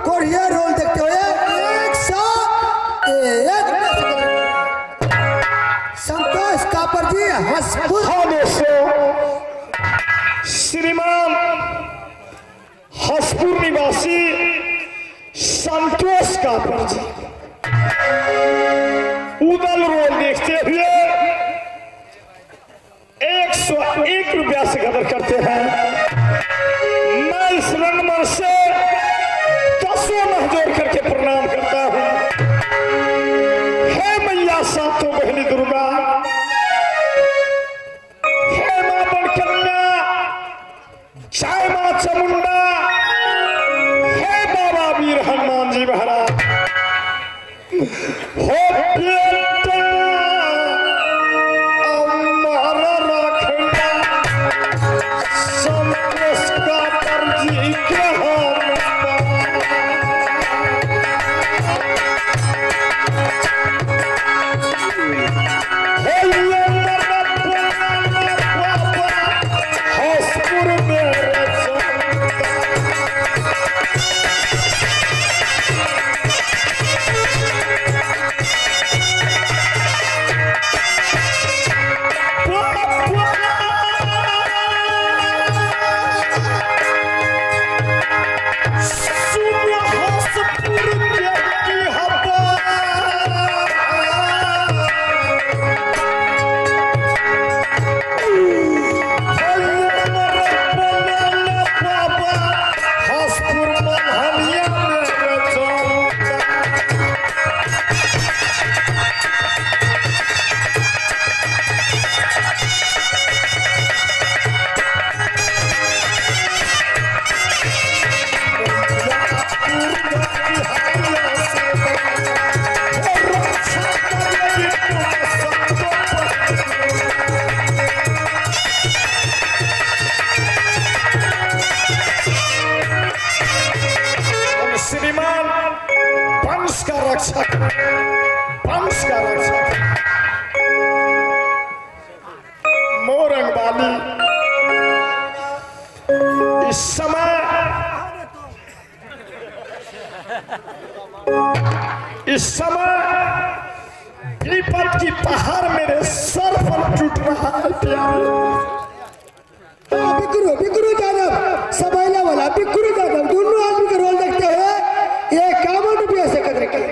Korea role देखते हुए 101 संतोष copper जी हंसपुर। हाँ दोस्तों, श्रीमान हंसपुर निवासी संतोष कापर जी उदल रोल देखते हुए 101 रुपया से कदर करते हैं। मैं इस रंगमंच से 10 जोड़ करके प्रणाम करता हूँ। हे मैया सातों बहनी दुर्गा, हे मां बड़कन्या, जय मां चामुंडा, हे बाबा वीर हनुमान जी महाराज, हो बेटा हमारा रखना संतोष कापर जी के हंसपुर में श्रीमान वंश का रक्षक, वंश का रक्षक मोरंग वाली इस समय विपद की पहाड़ मेरे सर पर टूट रहा है प्यारे। बिकरू यादव सबैला वाला बिकरू यादव दोनों आदमी का रोल देखते हुए 51 रुपया से कदर किए।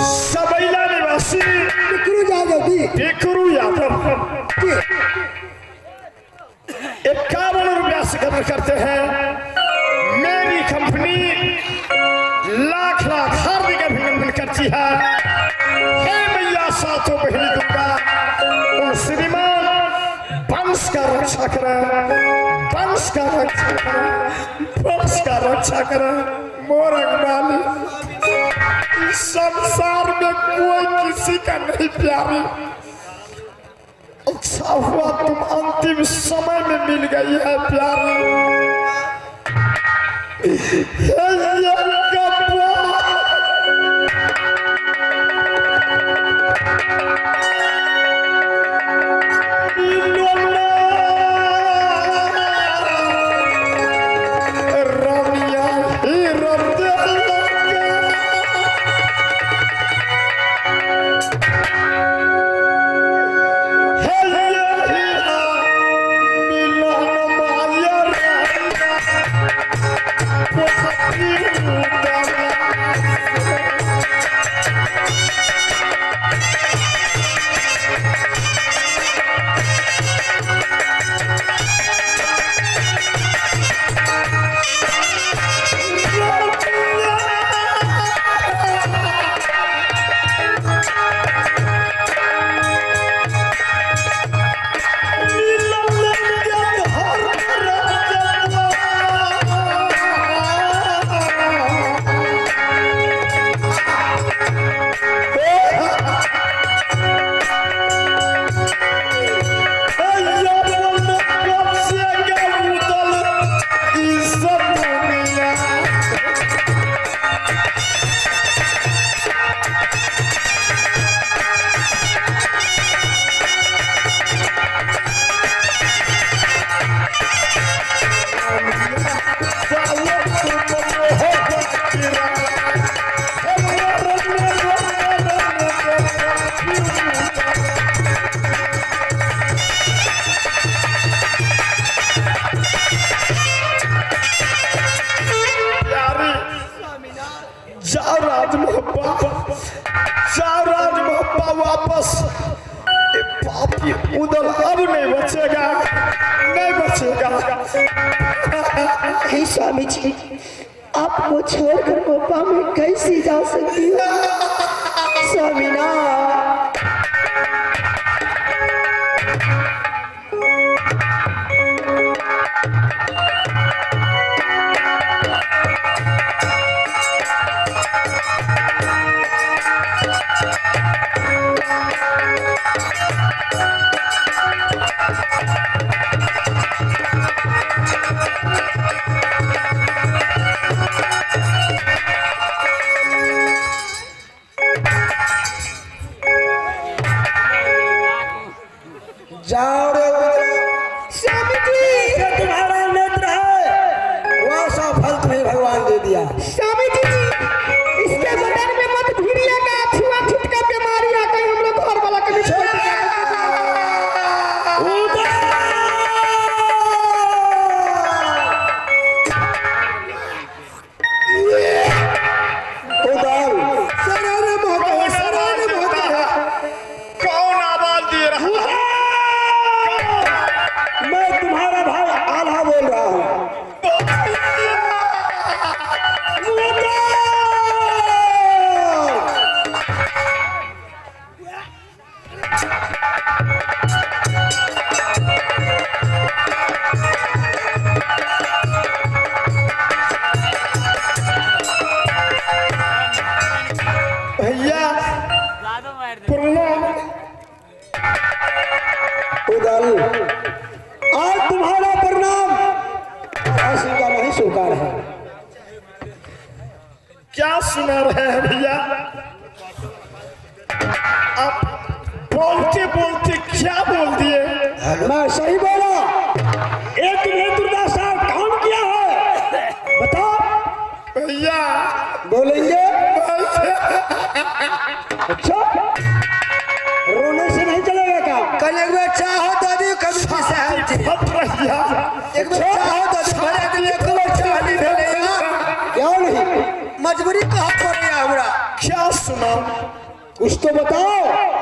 सबैला निवासी बिकरू यादव जी, बिकरू यादव 51 रुपया से कदर करते हैं। मेरी कंपनी लाख लाख हार्दिक अभिनंदन करती है। हे मैया सातों बहनी दुर्गा, उन श्रीमान वंश का रक्षा करें, वंश का रक्षा करें, वंश का रक्षा करें। मोरंग वाली संसार में कोई किसी का नहीं प्यारी। अच्छा हुआ तुम अंतिम समय में मिल गई है प्यारी। जाओ राज मोहब्बा, जाओ राज मोहब्बा वापस। ये पापी उदल अब नहीं बचेगा, नहीं बचेगा। हे स्वामी जी, आपको छोड़कर मोपा में कैसी जा सकती हूँ स्वामीनाथ। जाओ रे स्वामी जी, जो तुम्हारा नेत्र है वह सा फल तुम्हें भगवान दे दिया। स्वामी जी, इसके बदन में मत भिड़िएगा, छुआछूत का बीमारी आ गई, हम लोग घर वाला कभी छोड़ कौन आवाज दे रहा है? मैं तुम्हारा भाई आल्हा बोल रहा हूँ। भैया प्रणाम। उदल, आज तुम्हारा परिणाम ऐसी का नहीं स्वीकार है। क्या सुना रहे हैं भैया? आप बोलते बोलते क्या बोल दिए? मैं सही बोला? एक तुम्हें दुर्दशा कौन किया है बताओ। भैया बोलेंगे? अच्छा, रोने से नहीं चलेगा काम। कल एक बार चाहो दादी, कभी भी सहज थी। मत भैया, एक बार चाहो दादी, भले दिन एक बार चाह नहीं रहे हैं। क्या नहीं? मजबूरी कहाँ पर है हमरा? क्या सुना कुछ तो बताओ।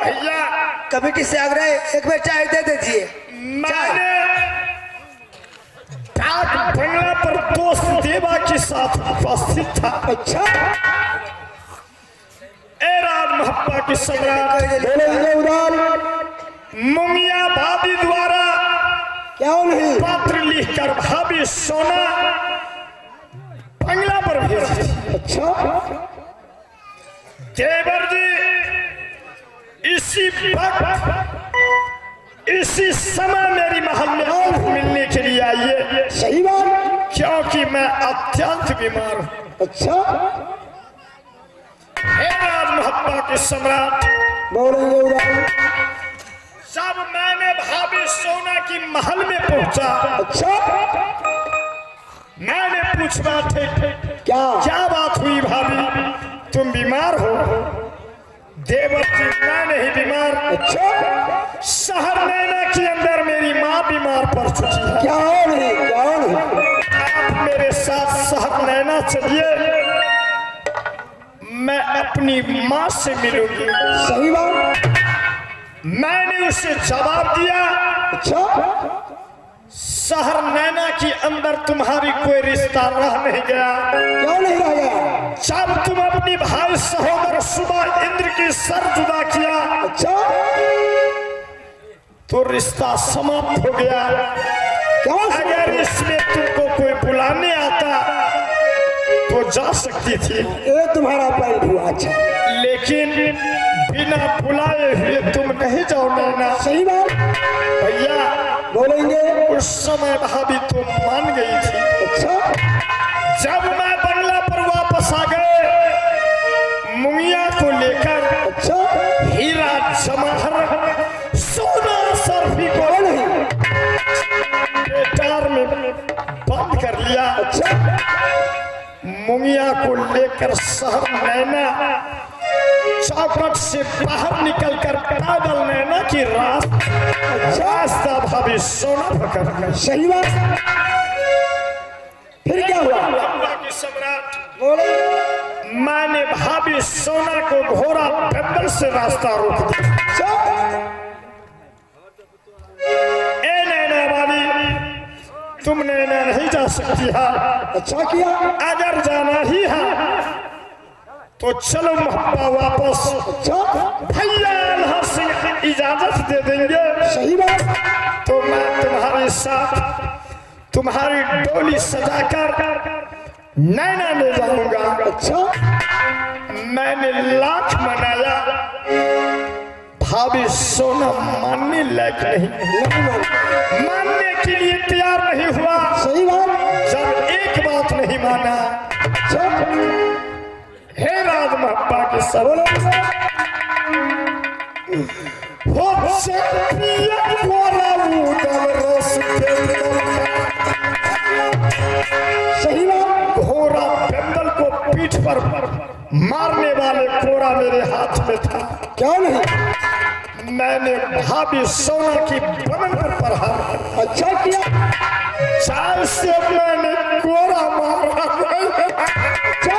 भैया? कमेटी से आग्रह एक बार चाय दे दीजिए। मैंने डाक बंगला पर दोस्त देवा के साथ उपस्थित था। अच्छा, ए राज मोहब्बा की सम्राट बोलेंगे उदल? मुंगिया भाभी द्वारा क्या नहीं? पत्र लिखकर भाभी सोना बंगला पर भेजी। अच्छा, देवर जी इसी वक्त इसी समय मेरी महल में आप मिलने के लिए आइए, सही बात। क्योंकि मैं अत्यंत बीमार हूँ। अच्छा, हे राज मोहब्बा के सम्राट, बोलेंगे उदल? जब मैंने भाभी सोना की महल में पहुंचा, अच्छा, मैंने पूछा थे क्या बात हुई भाभी, तुम बीमार हो? देवर जी मैं नहीं बीमार। अच्छा, शहर नैना के अंदर मेरी माँ बीमार पड़ चुकी है। क्या नहीं? क्या नहीं? आप मेरे साथ शहर नैना चलिए, मैं अपनी माँ से मिलूंगी। सही बात। मैंने उसे जवाब दिया, अच्छा, शहर नैना के अंदर तुम्हारी कोई रिश्ता रह नहीं गया। क्यों नहीं रह गया? जब तुम अपनी भाई सहोदर सुबह इंद्र की सर जुदा किया, अच्छा, तो रिश्ता समाप्त हो गया। क्या? अगर इसमें तुमको कोई बुलाने आता तो जा सकती थी, ये तुम्हारा पॉइंट हुआ। अच्छा, लेकिन बिना बुलाए हुए तुम नहीं जाओ नैना। सही बात। भैया बोलेंगे? उस समय भाभी तुम मान गई थी। अच्छा, जब मैं बंगला पर वापस आ गए मुंगिया को लेकर, अच्छा, हीरा जवाहर सोना सर्फी को नहीं? पेटार में बंद कर लिया। अच्छा, मुंगिया को लेकर शहर नैना चौखट से बाहर निकलकर पैदल नैना की रास्ता भाभी सोना पकड़ गई। सही बात। फिर क्या हुआ? की सम्राट बोले? मैंने भाभी सोना को घोड़ा पेंडल से रास्ता रोक दिया। ए नैना वाली, तुम नैना नहीं जा सकती है। अच्छा किया। अगर जाना ही है तो चलो महब्बा वापस। अच्छा भैया अल्लाह से इजाजत दे देंगे सही बात। तो मैं तुम्हारे साथ तुम्हारी डोली सजाकर नैना ले जाऊंगा। अच्छा मैंने लाख मनाया, भाभी सोना मानने लायक नहीं, मानने के लिए तैयार नहीं हुआ। सही बात। जब एक बात नहीं माना, अच्छा हे राज महब्बा के सबों हो चलिए कोरा उदल रस के सही बात। घोड़ा पेंडल को पीठ पर मारने वाले कोरा मेरे हाथ में था। क्या नहीं। मैंने भाभी सोना की बमन पर प्रहार। अच्छा किया। चाल से मैंने कोरा मारा। अच्छा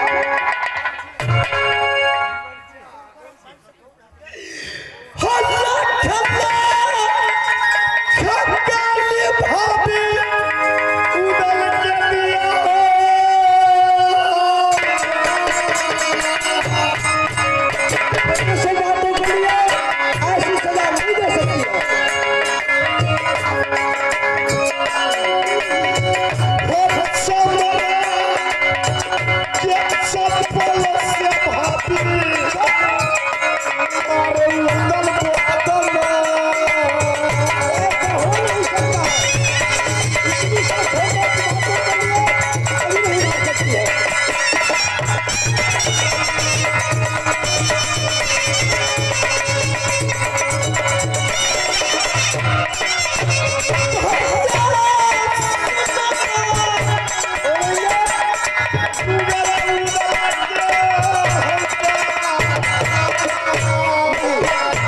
भाभी उदल के दिया ऐसे बातों के लिए ऐसी सजा नहीं दे सकती ऐसा हो नहीं सकता। इसकी छोटी बातों के लिए कभी नहीं मार सकती है।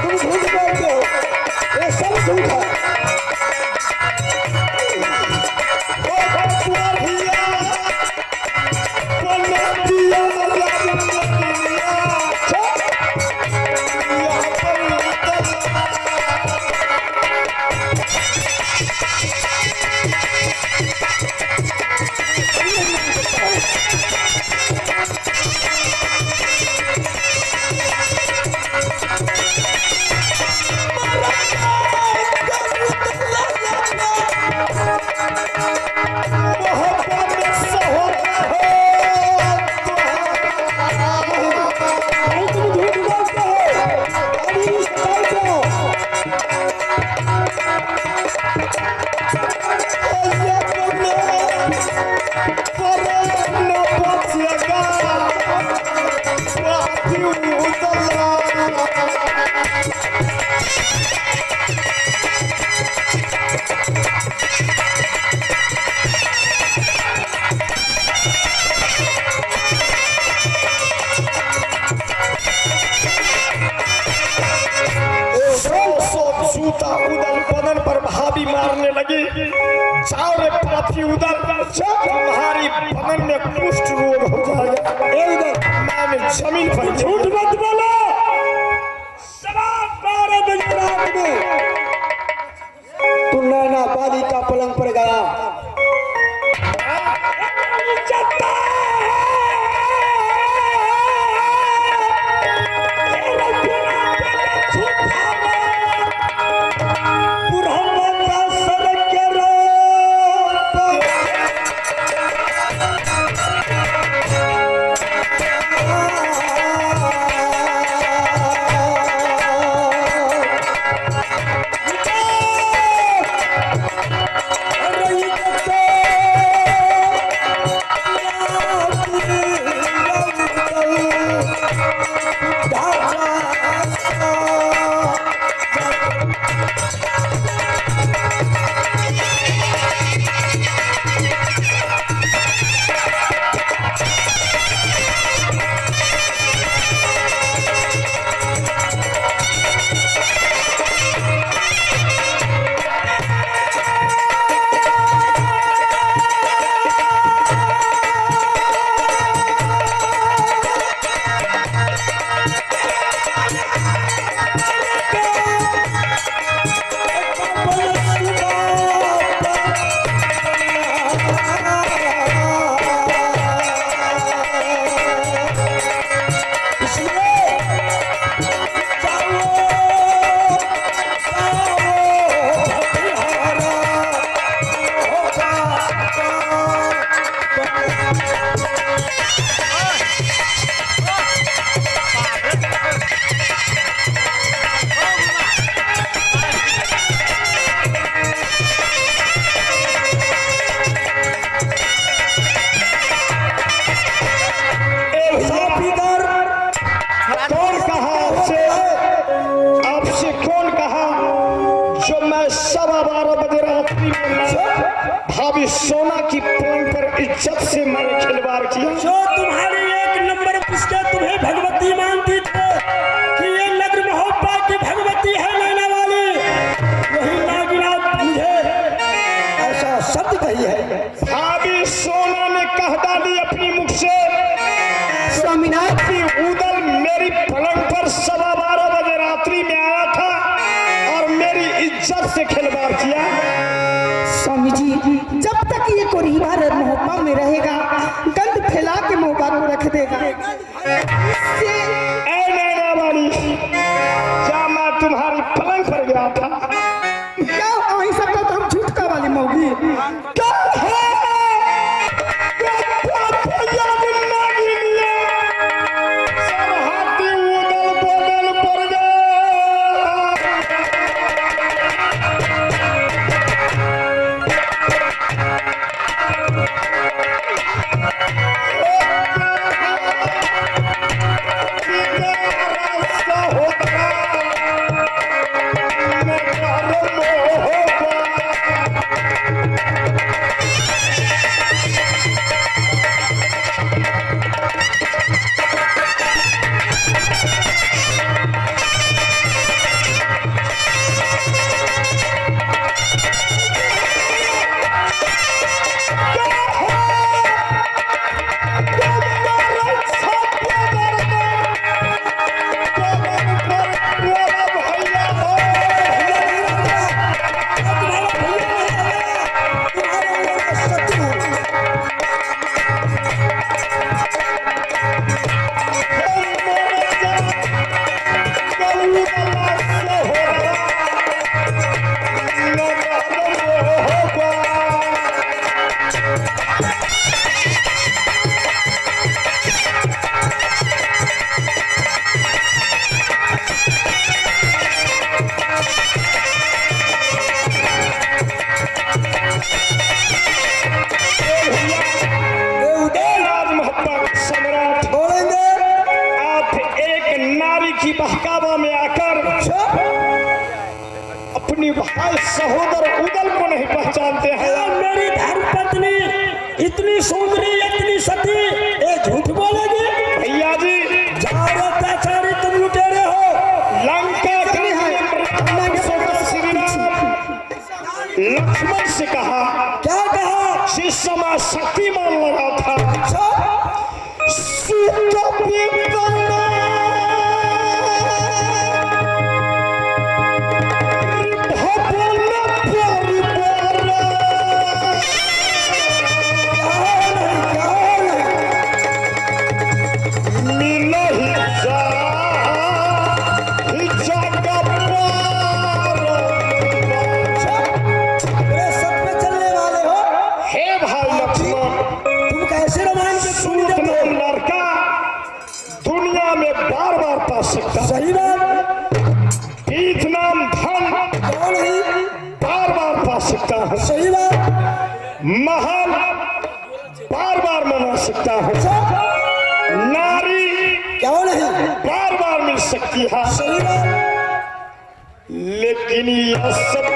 तुम झूठ बोलते हो, ये सब झूठ है। भाई तुम झूठ बोलते हो, अभी भी सच्चाई कहो। जूता उदल बदन पर भाभी मारने लगी। जाओ रे पापी उदल, तुम्हारी बदन में कुष्ठ रोग हो जाएगा। ए उधर मैंने जमीन पर झूठ मत बोलो। शराब 12 बजे रात में तू नैना बाली का पलंग पर गया। भाभी सोना की पलंग पर इज्जत से मैंने खिलवाड़ किया। जो तुम्हारी एक नंबर पुष्टे तुम्हें भगवती मानती थे कि ये नगर महोबा की भगवती है लेने वाली, वही नागिना मुझे ऐसा शब्द कही है। भाभी सोना ने कह डाली अपनी मुख से स्वामीनाथ कि उदल मेरी पलंग पर 12:15 बजे रात्रि में आया था और मेरी इज्जत से खिलवाड़ किया। स्वामी जी, जब तक ये कोरिबा मोहब्बा में रहेगा, गंद फैला के मोहब्बा को रख देगा। इससे ऐ नैना वाली, क्या मैं तुम्हारी पलंग पर गया था? क्या वही सब तो हम झूठ का वाली मौगी क्या है? क्या भैया जिन्ना गिनिया? सब हाथी उदल बदल पड़ गए। की बहकावा में आकर अपनी भाई सहोदर उदल को नहीं पहचानते हैं। मेरी धर्म पत्नी इतनी सुंदरी इतनी सती, ये झूठ बोलेगी? भैया जी, अत्याचारी तुम लुटेरे हो। लंका लक्ष्मण से कहा, क्या कहा? जिस समय शक्तिमान लगा था सकता। सही बात। पीठ नाम धन बार बार पा सकता हूँ। सही बात। महल बार बार मना सकता हूँ। नारी क्यों नहीं बार बार मिल सकती है। सही बात। लेकिन यह सब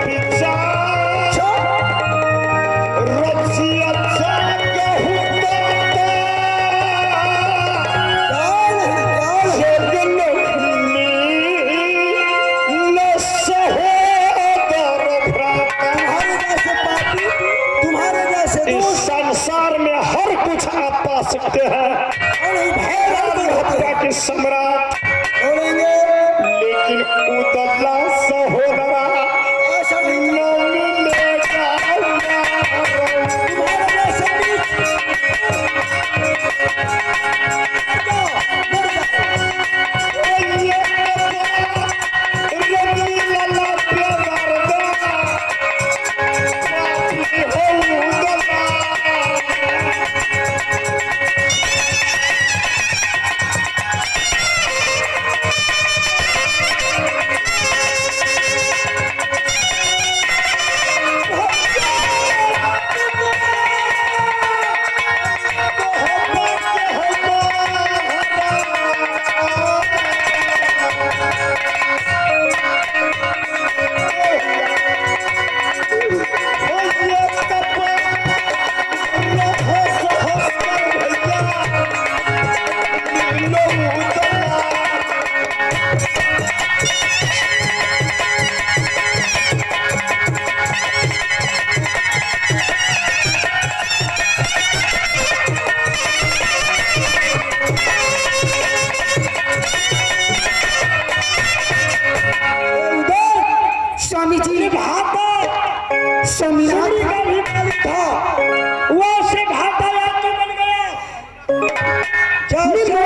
सकते हैं के सम्राट, लेकिन उदला सहोदरा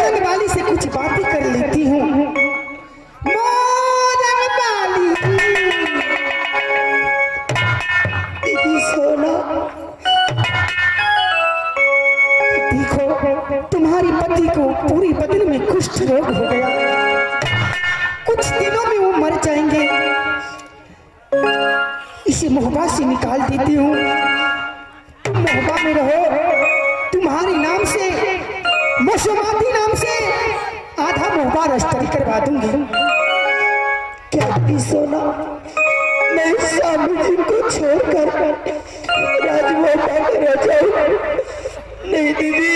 मोरंग वाली से कुछ बातें कर लेती हूँ। मोरंग वाली दीदी सोना, देखो तुम्हारी पति को पूरी बदन में कुष्ठ रोग हो गया, कुछ दिनों में वो मर जाएंगे। इसे मोहबा से निकाल देती हूँ, तुम मोहबा में रहो। तुम्हारे नाम से, मशमाती नाम से आधा मोहबा रजिस्ट्री करवा दूंगी। क्या भी सोना, मैं स्वामी जी को छोड़कर राजमोहबा में रह जाऊं? नहीं दीदी,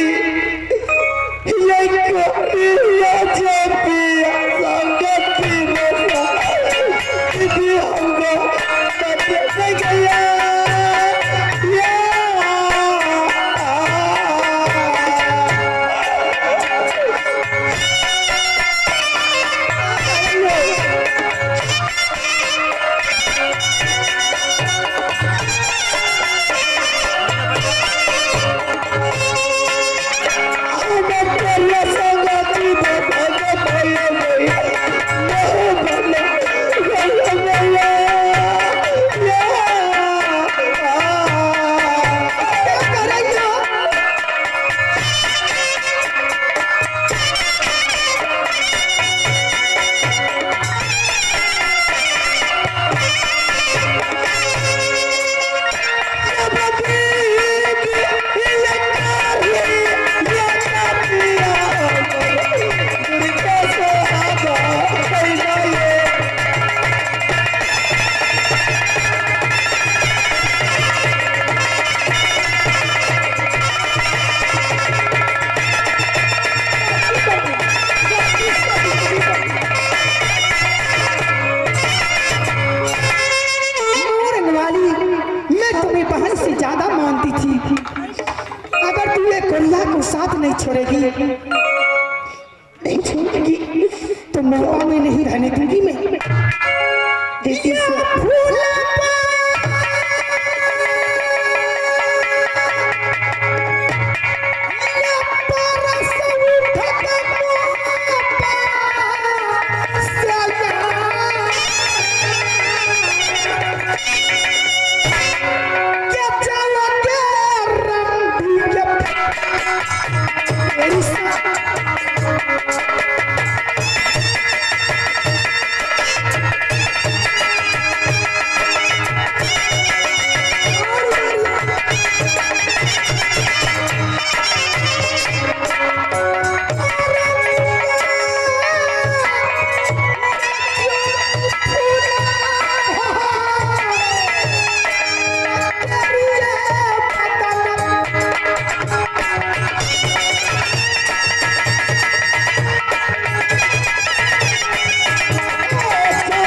ये दीदी हमको बचाने गया। साथ नहीं छोड़ेगी, नहीं छोड़ेगी तो मोहबा में नहीं रहने दूंगी मैं। देखिए फूल